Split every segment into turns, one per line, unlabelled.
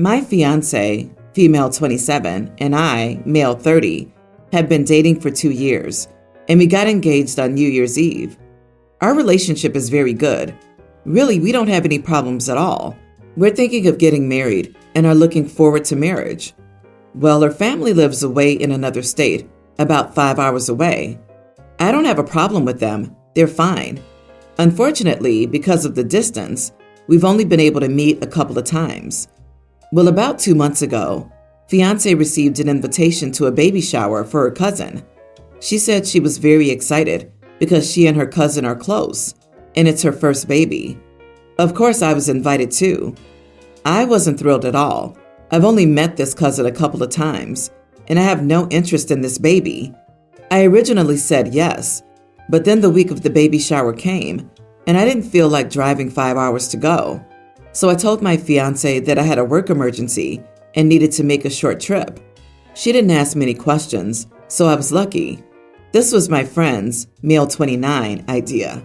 My fiance, female 27, and I, male 30, have been dating for 2 years, and we got engaged on New Year's Eve. Our relationship is very good. Really, we don't have any problems at all. We're thinking of getting married and are looking forward to marriage. Well, her family lives away in another state, about 5 hours away. I don't have a problem with them. They're fine. Unfortunately, because of the distance, we've only been able to meet a couple of times. Well, about 2 months ago, Fiance received an invitation to a baby shower for her cousin. She said she was very excited because she and her cousin are close, and it's her first baby. Of course, I was invited too. I wasn't thrilled at all. I've only met this cousin a couple of times, and I have no interest in this baby. I originally said yes, but then the week of the baby shower came, and I didn't feel like driving 5 hours to go. So I told my fiance that I had a work emergency and needed to make a short trip. She didn't ask many questions, so I was lucky. This was my friend's, male 29, idea.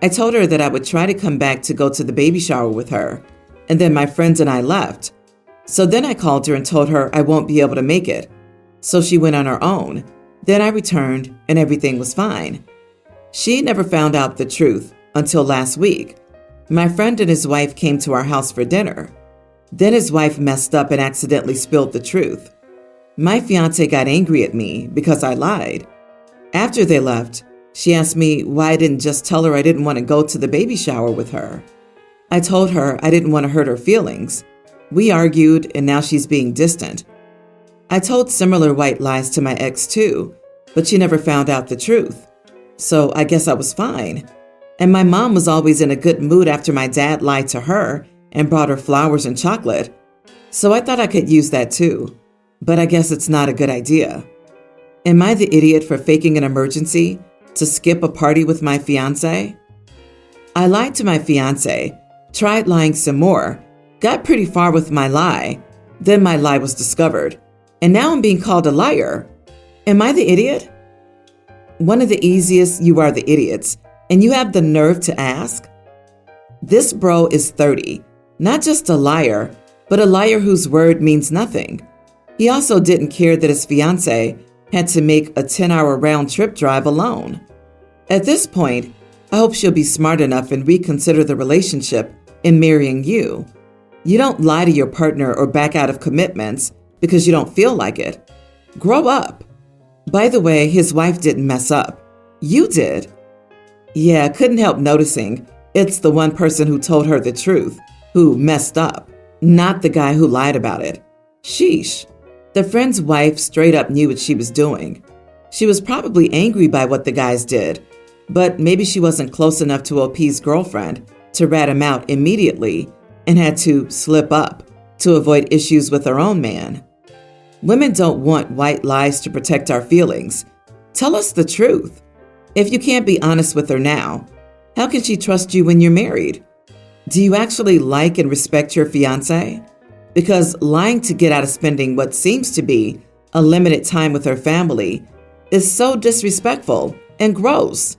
I told her that I would try to come back to go to the baby shower with her, and then my friends and I left. So then I called her and told her I won't be able to make it. So she went on her own. Then I returned and everything was fine. She never found out the truth until last week. My friend and his wife came to our house for dinner. Then his wife messed up and accidentally spilled the truth. My fiance got angry at me because I lied. After they left, she asked me why I didn't just tell her I didn't want to go to the baby shower with her. I told her I didn't want to hurt her feelings. We argued and now she's being distant. I told similar white lies to my ex too, but she never found out the truth. So I guess I was fine. And my mom was always in a good mood after my dad lied to her and brought her flowers and chocolate. So I thought I could use that too. But I guess it's not a good idea. Am I the idiot for faking an emergency to skip a party with my fiance? I lied to my fiance, tried lying some more, got pretty far with my lie. Then my lie was discovered. And now I'm being called a liar. Am I the idiot? One of the easiest you are the idiots, and you have the nerve to ask? This bro is 30, not just a liar, but a liar whose word means nothing. He also didn't care that his fiance had to make a 10-hour round-trip drive alone. At this point, I hope she'll be smart enough and reconsider the relationship in marrying you. You don't lie to your partner or back out of commitments because you don't feel like it. Grow up. By the way, his wife didn't mess up. You did. Yeah, couldn't help noticing it's the one person who told her the truth who messed up, not the guy who lied about it. Sheesh. The friend's wife straight up knew what she was doing. She was probably angry by what the guys did, but maybe she wasn't close enough to OP's girlfriend to rat him out immediately and had to slip up to avoid issues with her own man. Women don't want white lies to protect our feelings. Tell us the truth. If you can't be honest with her now, how can she trust you when you're married? Do you actually like and respect your fiance? Because lying to get out of spending what seems to be a limited time with her family is so disrespectful and gross.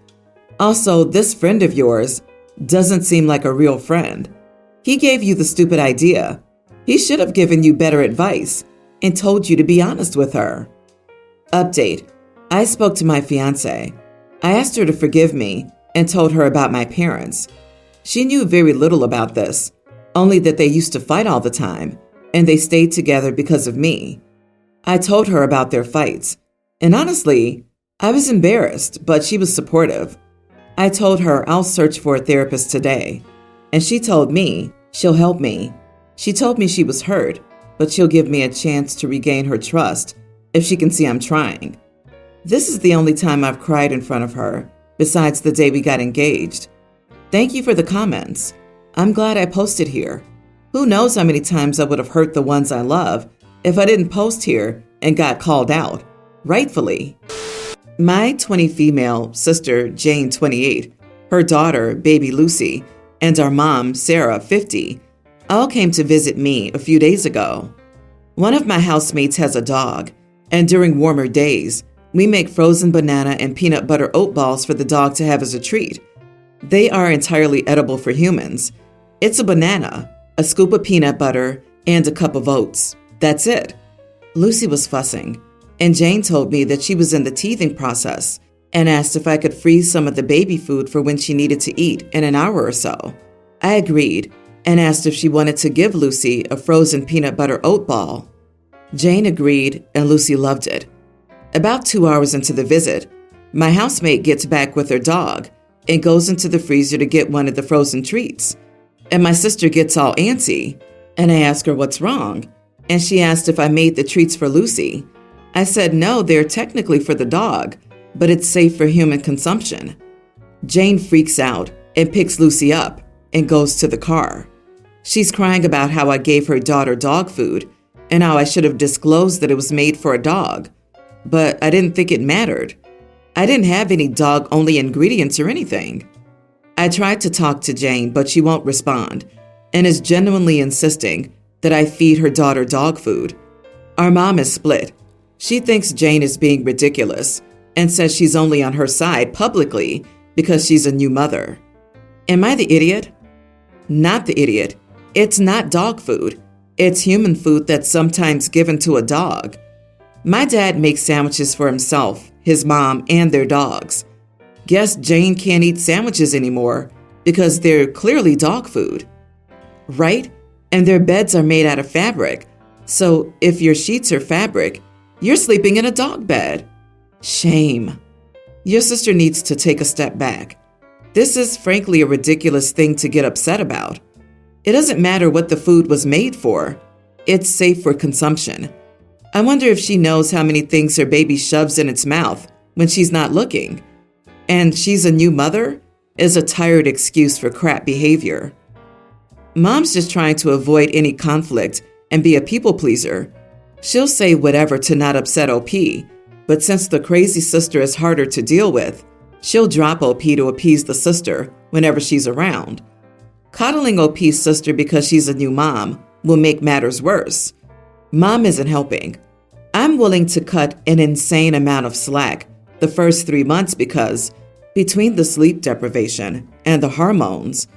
Also, this friend of yours doesn't seem like a real friend. He gave you the stupid idea. He should have given you better advice and told you to be honest with her. Update. I spoke to my fiance. I asked her to forgive me and told her about my parents. She knew very little about this, only that they used to fight all the time, and they stayed together because of me. I told her about their fights, and honestly, I was embarrassed, but she was supportive. I told her I'll search for a therapist today, and she told me she'll help me. She told me she was hurt, but she'll give me a chance to regain her trust if she can see I'm trying. This is the only time I've cried in front of her, besides the day we got engaged. Thank you for the comments. I'm glad I posted here. Who knows how many times I would have hurt the ones I love if I didn't post here and got called out, rightfully. My 20 female sister, Jane, 28, her daughter, baby Lucy, and our mom, Sarah, 50, all came to visit me a few days ago. One of my housemates has a dog, and during warmer days, we make frozen banana and peanut butter oat balls for the dog to have as a treat. They are entirely edible for humans. It's a banana, a scoop of peanut butter, and a cup of oats. That's it. Lucy was fussing, and Jane told me that she was in the teething process and asked if I could freeze some of the baby food for when she needed to eat in an hour or so. I agreed and asked if she wanted to give Lucy a frozen peanut butter oat ball. Jane agreed, and Lucy loved it. About 2 hours into the visit, my housemate gets back with her dog and goes into the freezer to get one of the frozen treats. And my sister gets all antsy, and I ask her what's wrong, and she asked if I made the treats for Lucy. I said no, they're technically for the dog, but it's safe for human consumption. Jane freaks out and picks Lucy up and goes to the car. She's crying about how I gave her daughter dog food and how I should have disclosed that it was made for a dog, but I didn't think it mattered. I didn't have any dog-only ingredients or anything. I tried to talk to Jane, but she won't respond and is genuinely insisting that I feed her daughter dog food. Our mom is split. She thinks Jane is being ridiculous and says she's only on her side publicly because she's a new mother. Am I the idiot? Not the idiot. It's not dog food. It's human food that's sometimes given to a dog. My dad makes sandwiches for himself, his mom, and their dogs. Guess Jane can't eat sandwiches anymore because they're clearly dog food. Right? And their beds are made out of fabric. So if your sheets are fabric, you're sleeping in a dog bed. Shame. Your sister needs to take a step back. This is frankly a ridiculous thing to get upset about. It doesn't matter what the food was made for. It's safe for consumption. I wonder if she knows how many things her baby shoves in its mouth when she's not looking. And she's a new mother is a tired excuse for crap behavior. Mom's just trying to avoid any conflict and be a people pleaser. She'll say whatever to not upset OP, but since the crazy sister is harder to deal with, she'll drop OP to appease the sister whenever she's around. Coddling OP's sister because she's a new mom will make matters worse. Mom isn't helping. I'm willing to cut an insane amount of slack the first 3 months because, between the sleep deprivation and the hormones,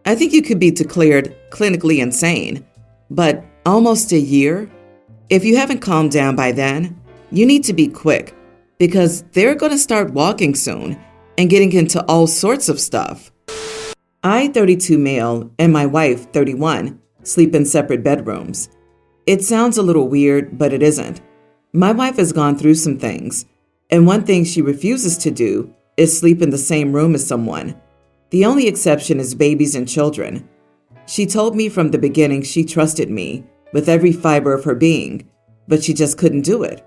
I think you could be declared clinically insane. But almost a year? If you haven't calmed down by then, you need to be quick because they're going to start walking soon and getting into all sorts of stuff. I, 32 male, and my wife, 31, sleep in separate bedrooms. It sounds a little weird, but it isn't. My wife has gone through some things, and one thing she refuses to do is sleep in the same room as someone. The only exception is babies and children. She told me from the beginning she trusted me with every fiber of her being, but she just couldn't do it.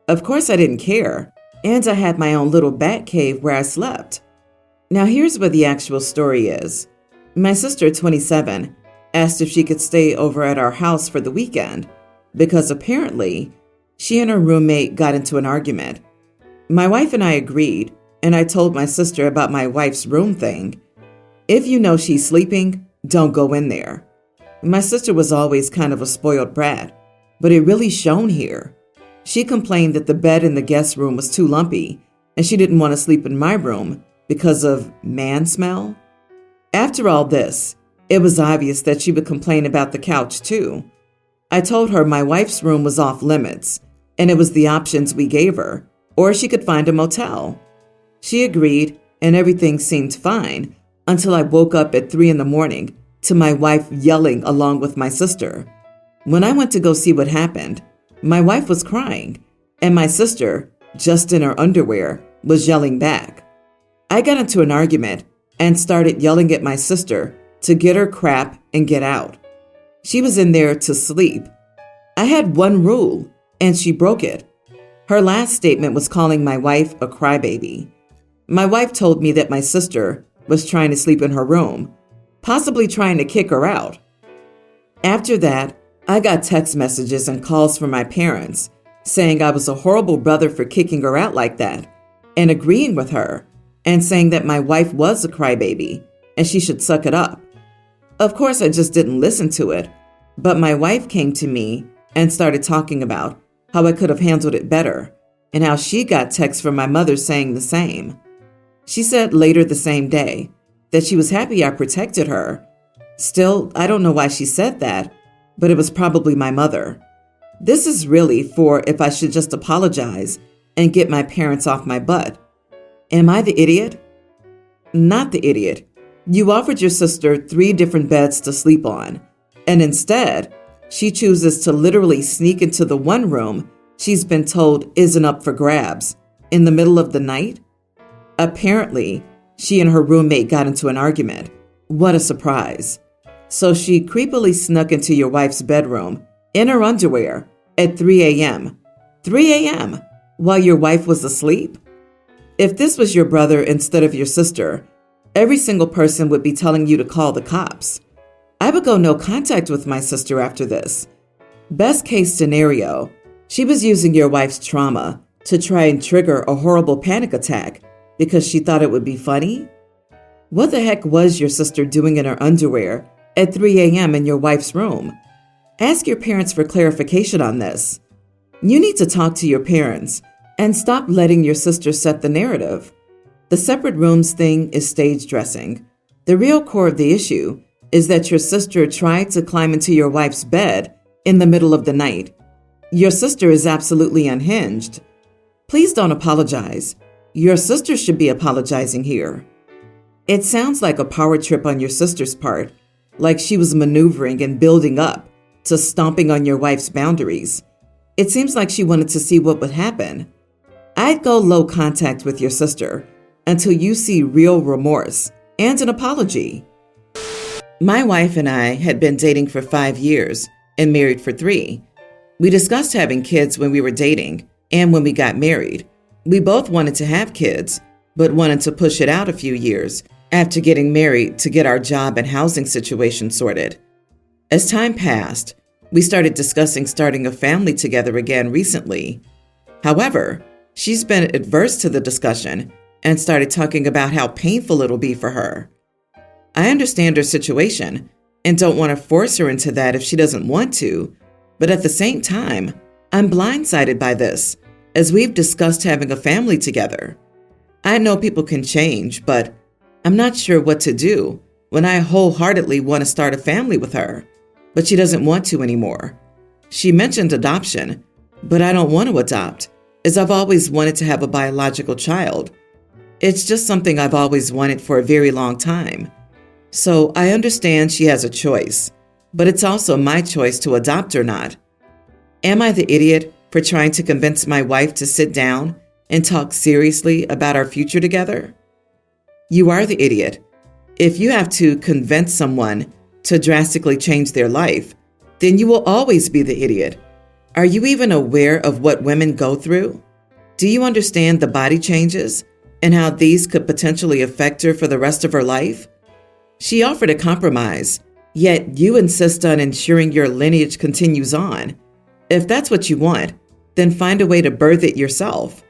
Of course I didn't care, and I had my own little bat cave where I slept. Now here's what the actual story is. My sister, 27, asked if she could stay over at our house for the weekend because apparently she and her roommate got into an argument. My wife and I agreed, and I told my sister about my wife's room thing. If you know she's sleeping, don't go in there. My sister was always kind of a spoiled brat, but it really shone here. She complained that the bed in the guest room was too lumpy, and she didn't want to sleep in my room because of man smell. After all this, it was obvious that she would complain about the couch too. I told her my wife's room was off limits, and it was the options we gave her, or she could find a motel. She agreed, and everything seemed fine until I woke up at 3 a.m. to my wife yelling along with my sister. When I went to go see what happened, my wife was crying, and my sister, just in her underwear, was yelling back. I got into an argument and started yelling at my sister to get her crap and get out. She was in there to sleep. I had one rule, and she broke it. Her last statement was calling my wife a crybaby. My wife told me that my sister was trying to sleep in her room, possibly trying to kick her out. After that, I got text messages and calls from my parents saying I was a horrible brother for kicking her out like that and agreeing with her and saying that my wife was a crybaby and she should suck it up. Of course, I just didn't listen to it, but my wife came to me and started talking about how I could have handled it better and how she got texts from my mother saying the same. She said later the same day that she was happy I protected her. Still, I don't know why she said that, but it was probably my mother. This is really for if I should just apologize and get my parents off my butt. Am I the idiot? Not the idiot. You offered your sister 3 different beds to sleep on, and instead, she chooses to literally sneak into the one room she's been told isn't up for grabs in the middle of the night? Apparently, she and her roommate got into an argument. What a surprise. So she creepily snuck into your wife's bedroom in her underwear at 3 a.m. 3 a.m. while your wife was asleep? If this was your brother instead of your sister, every single person would be telling you to call the cops. I would go no contact with my sister after this. Best case scenario, she was using your wife's trauma to try and trigger a horrible panic attack because she thought it would be funny? What the heck was your sister doing in her underwear at 3 a.m. in your wife's room? Ask your parents for clarification on this. You need to talk to your parents and stop letting your sister set the narrative. The separate rooms thing is stage dressing. The real core of the issue is that your sister tried to climb into your wife's bed in the middle of the night. Your sister is absolutely unhinged. Please don't apologize. Your sister should be apologizing here. It sounds like a power trip on your sister's part, like she was maneuvering and building up to stomping on your wife's boundaries. It seems like she wanted to see what would happen. I'd go low contact with your sister until you see real remorse and an apology. My wife and I had been dating for 5 years and married for 3. We discussed having kids when we were dating and when we got married. We both wanted to have kids, but wanted to push it out a few years after getting married to get our job and housing situation sorted. As time passed, we started discussing starting a family together again recently. However, she's been adverse to the discussion and started talking about how painful it'll be for her. I understand her situation and don't want to force her into that if she doesn't want to, but at the same time, I'm blindsided by this, as we've discussed having a family together. I know people can change, but I'm not sure what to do when I wholeheartedly want to start a family with her, but she doesn't want to anymore. She mentioned adoption, but I don't want to adopt, as I've always wanted to have a biological child. It's just something I've always wanted for a very long time. So I understand she has a choice, but it's also my choice to adopt or not. Am I the idiot for trying to convince my wife to sit down and talk seriously about our future together? You are the idiot. If you have to convince someone to drastically change their life, then you will always be the idiot. Are you even aware of what women go through? Do you understand the body changes and how these could potentially affect her for the rest of her life? She offered a compromise, yet you insist on ensuring your lineage continues on. If that's what you want, then find a way to birth it yourself.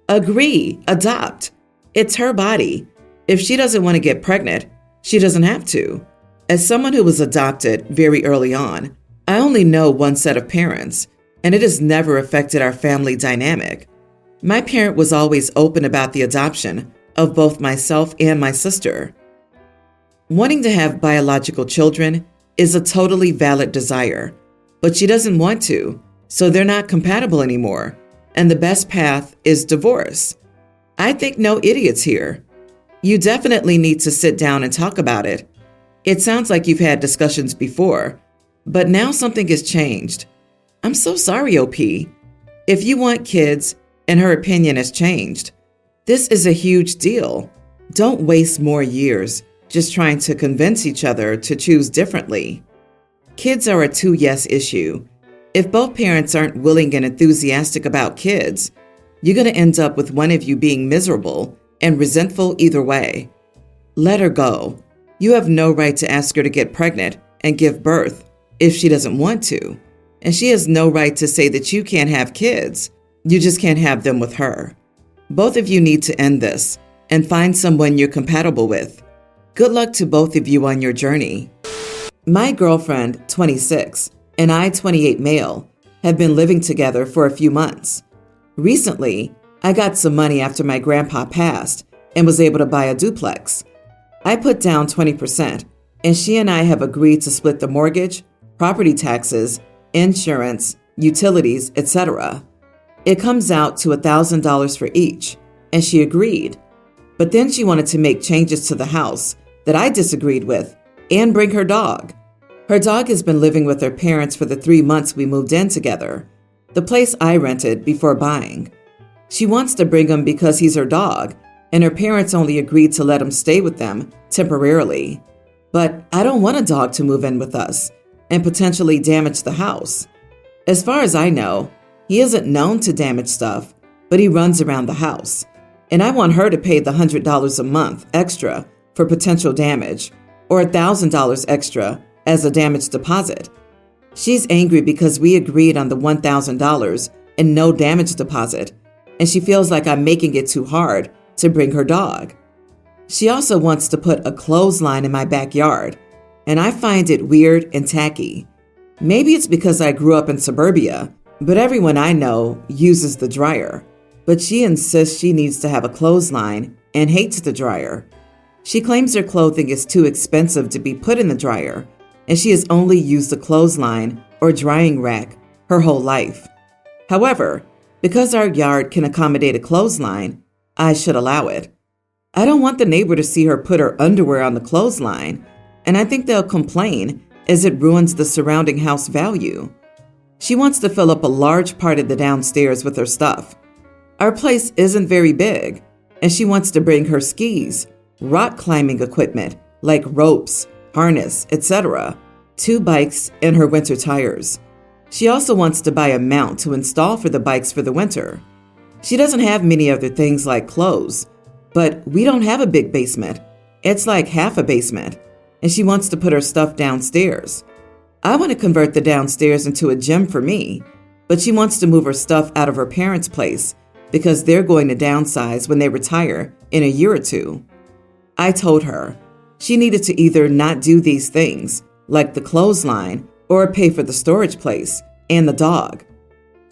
Agree, adopt. It's her body. If she doesn't want to get pregnant, she doesn't have to. As someone who was adopted very early on, I only know one set of parents, and it has never affected our family dynamic. My parent was always open about the adoption of both myself and my sister. Wanting to have biological children is a totally valid desire, but she doesn't want to, so they're not compatible anymore, and the best path is divorce. I think no idiots here. You definitely need to sit down and talk about it. It sounds like you've had discussions before, but now something has changed. I'm so sorry, OP. If you want kids and her opinion has changed, this is a huge deal. Don't waste more years just trying to convince each other to choose differently. Kids are a 2-yes issue. If both parents aren't willing and enthusiastic about kids, you're going to end up with one of you being miserable and resentful either way. Let her go. You have no right to ask her to get pregnant and give birth if she doesn't want to. And she has no right to say that you can't have kids. You just can't have them with her. Both of you need to end this and find someone you're compatible with. Good luck to both of you on your journey. My girlfriend, 26, and I, 28 male, have been living together for a few months. Recently, I got some money after my grandpa passed and was able to buy a duplex. I put down 20%, and she and I have agreed to split the mortgage property taxes, insurance, utilities, etc. It comes out to $1,000 for each, and she agreed. But then she wanted to make changes to the house that I disagreed with and bring her dog. Her dog has been living with her parents for the 3 months we moved in together, the place I rented before buying. She wants to bring him because he's her dog, and her parents only agreed to let him stay with them temporarily. But I don't want a dog to move in with us and potentially damage the house. As far as I know, he isn't known to damage stuff, but he runs around the house. And I want her to pay the $100 a month extra for potential damage, or $1,000 extra as a damage deposit. She's angry because we agreed on the $1,000 and no damage deposit, and she feels like I'm making it too hard to bring her dog. She also wants to put a clothesline in my backyard, and I find it weird and tacky. Maybe it's because I grew up in suburbia, but everyone I know uses the dryer. But she insists she needs to have a clothesline and hates the dryer. She claims her clothing is too expensive to be put in the dryer, and she has only used a clothesline or drying rack her whole life. However, because our yard can accommodate a clothesline, I should allow it. I don't want the neighbor to see her put her underwear on the clothesline, and I think they'll complain as it ruins the surrounding house value. She wants to fill up a large part of the downstairs with her stuff. Our place isn't very big, and she wants to bring her skis, rock climbing equipment like ropes, harness, etc., 2 bikes, and her winter tires. She also wants to buy a mount to install for the bikes for the winter. She doesn't have many other things like clothes, but we don't have a big basement. It's like half a basement, and she wants to put her stuff downstairs. I want to convert the downstairs into a gym for me, but she wants to move her stuff out of her parents' place because they're going to downsize when they retire in a year or 2. I told her she needed to either not do these things, like the clothesline, or pay for the storage place and the dog.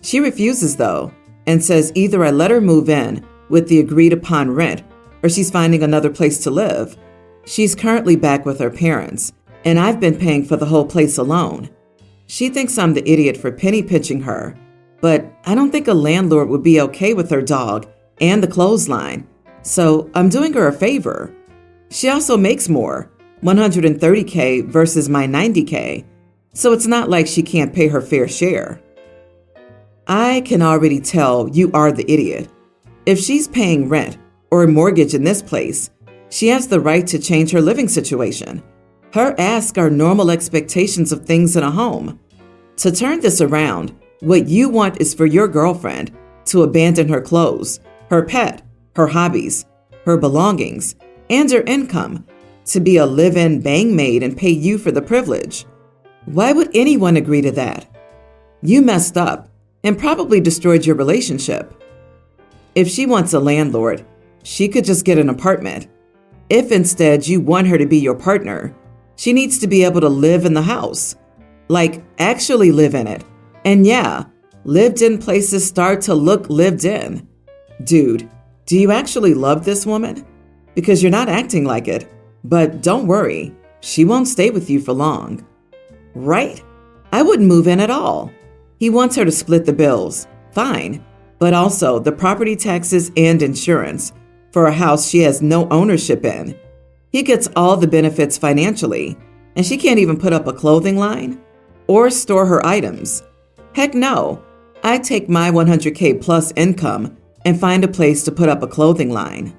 She refuses though, and says either I let her move in with the agreed upon rent or she's finding another place to live. She's currently back with her parents, and I've been paying for the whole place alone. She thinks I'm the idiot for penny pinching her, but I don't think a landlord would be okay with her dog and the clothesline, so I'm doing her a favor. She also makes more, $130K versus my $90K, so it's not like she can't pay her fair share. I can already tell you are the idiot. If she's paying rent or a mortgage in this place, she has the right to change her living situation. Her asks are normal expectations of things in a home. To turn this around, what you want is for your girlfriend to abandon her clothes, her pet, her hobbies, her belongings, and her income to be a live-in bang maid and pay you for the privilege. Why would anyone agree to that? You messed up and probably destroyed your relationship. If she wants a landlord, she could just get an apartment. If instead you want her to be your partner, she needs to be able to live in the house. Like, actually live in it. And yeah, lived-in places start to look lived in. Dude, do you actually love this woman? Because you're not acting like it. But don't worry, she won't stay with you for long. Right? I wouldn't move in at all. He wants her to split the bills. Fine. But also the property taxes and insurance for a house she has no ownership in. He gets all the benefits financially, and she can't even put up a clothing line or store her items. Heck no. I take my $100K plus income and find a place to put up a clothing line.